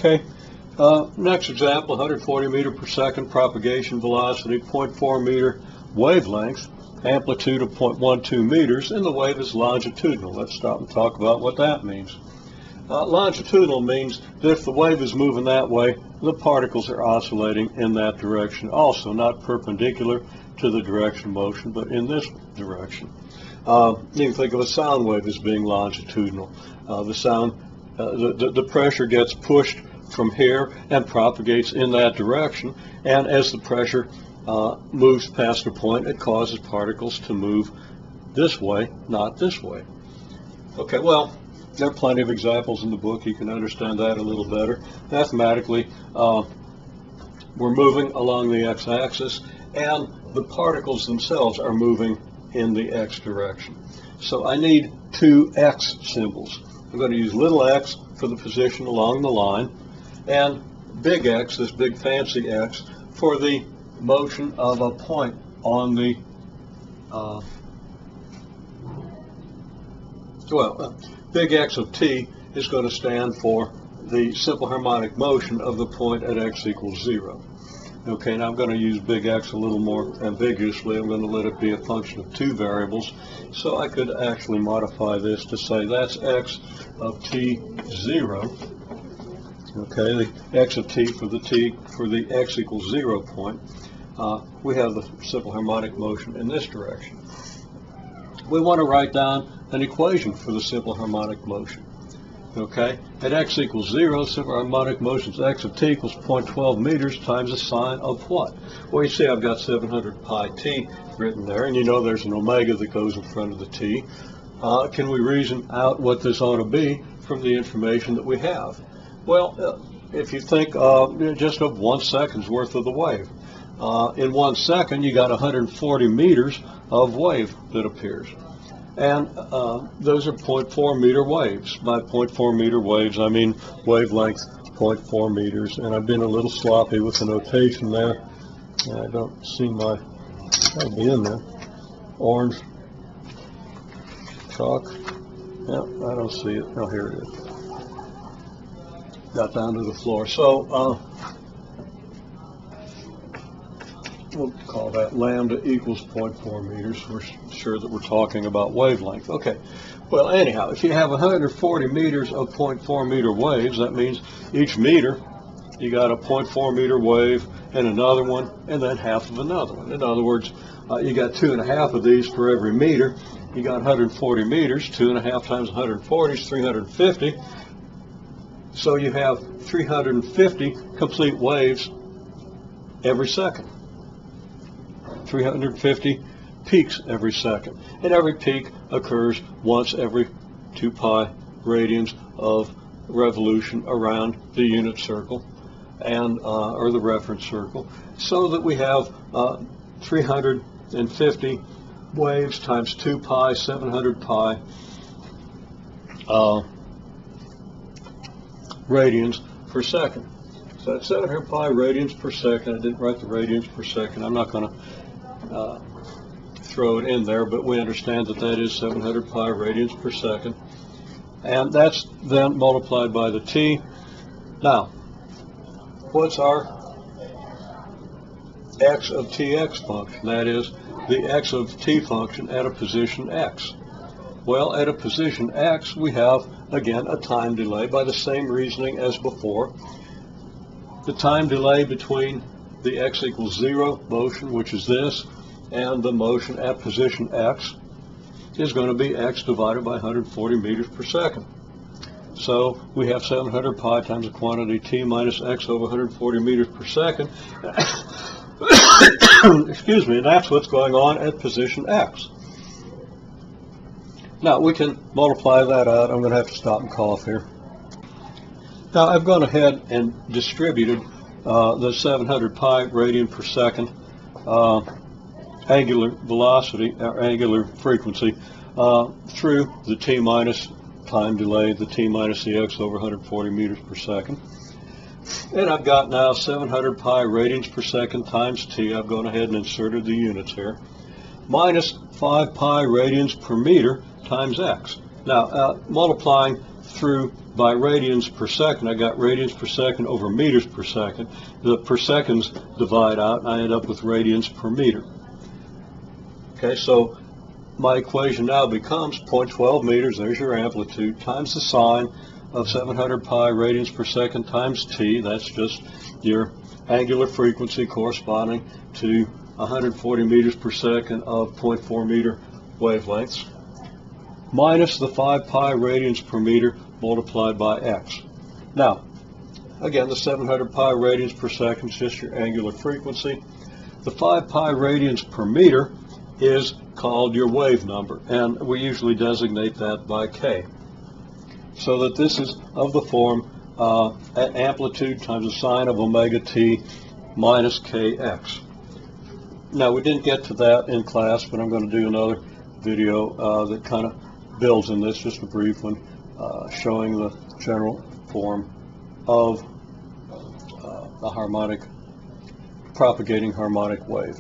Okay, next example, 140 meter per second propagation velocity, 0.4 meter wavelength, amplitude of 0.12 meters, and the wave is longitudinal. Let's stop and talk about what that means. Longitudinal means that if the wave is moving that way, the particles are oscillating in that direction also, not perpendicular to the direction of motion, but in this direction. You can think of a sound wave as being longitudinal. The pressure gets pushed from here and propagates in that direction, and as the pressure moves past a point, it causes particles to move this way, not this way. Okay, well, there are plenty of examples in the book. You can understand that a little better. Mathematically, we're moving along the x-axis, and the particles themselves are moving in the x direction. So I need two x symbols. I'm going to use little x for the position along the line, and big X, this big fancy X, for the motion of a point on the, big X of t is going to stand for the simple harmonic motion of the point at x equals 0. Okay, now I'm going to use big X a little more ambiguously. I'm going to let it be a function of two variables. So I could actually modify this to say that's x of t 0. Okay, the x of t for the x equals 0 point. We have the simple harmonic motion in this direction. We want to write down an equation for the simple harmonic motion. Okay, at x equals 0, simple harmonic motion is x of t equals 0.12 meters times the sine of what? Well, you see I've got 700 pi t written there, and you know there's an omega that goes in front of the t. Can we reason out what this ought to be from the information that we have? Well, if you think just of 1 second's worth of the wave, in 1 second you got 140 meters of wave that appears. And those are 0.4 meter waves. By 0.4 meter waves, I mean wavelength 0.4 meters. And I've been a little sloppy with the notation there. I don't see my, that'll be in there, orange chalk. Yeah, I don't see it. Oh, here it is. Got down to the floor. So we'll call that lambda equals 0.4 meters. We're sure that we're talking about wavelength. Okay. Well, anyhow, if you have 140 meters of 0.4 meter waves, that means each meter you got a 0.4 meter wave and another one and then half of another one. In other words, you got 2.5 of these for every meter. You got 140 meters. 2.5 times 140 is 350. So you have 350 complete waves every second. 350 peaks every second. And every peak occurs once every 2 pi radians of revolution around the unit circle and or the reference circle, so that we have 350 waves times 2 pi, 700 pi radians per second. So that's 700 pi radians per second. I didn't write the radians per second. I'm not going to throw it in there, but we understand that that is 700 pi radians per second. And that's then multiplied by the t. Now, what's our x of tx function? That is the x of t function at a position x. Well, at a position x, we have, again, a time delay by the same reasoning as before. The time delay between the x equals 0 motion, which is this, and the motion at position x is going to be x divided by 140 meters per second. So we have 700 pi times the quantity t minus x over 140 meters per second. Excuse me, and that's what's going on at position x. Now we can multiply that out. I'm going to have to stop and cough here. Now I've gone ahead and distributed the 700 pi radian per second angular velocity, or angular frequency, through the t minus time delay, the t minus the x over 140 meters per second. And I've got now 700 pi radians per second times t. I've gone ahead and inserted the units here. Minus 5 pi radians per meter times x. Now, multiplying through by radians per second, I got radians per second over meters per second. The per seconds divide out, and I end up with radians per meter. Okay, so my equation now becomes 0.12 meters, there's your amplitude, times the sine of 700 pi radians per second times t, that's just your angular frequency corresponding to 140 meters per second of 0.4 meter wavelengths, minus the 5 pi radians per meter multiplied by x. Now, again, the 700 pi radians per second is just your angular frequency. The 5 pi radians per meter is called your wave number, and we usually designate that by k. So that this is of the form amplitude times the sine of omega t minus kx. Now, we didn't get to that in class, but I'm going to do another video that kind of builds in this, just a brief one, showing the general form of the propagating harmonic wave.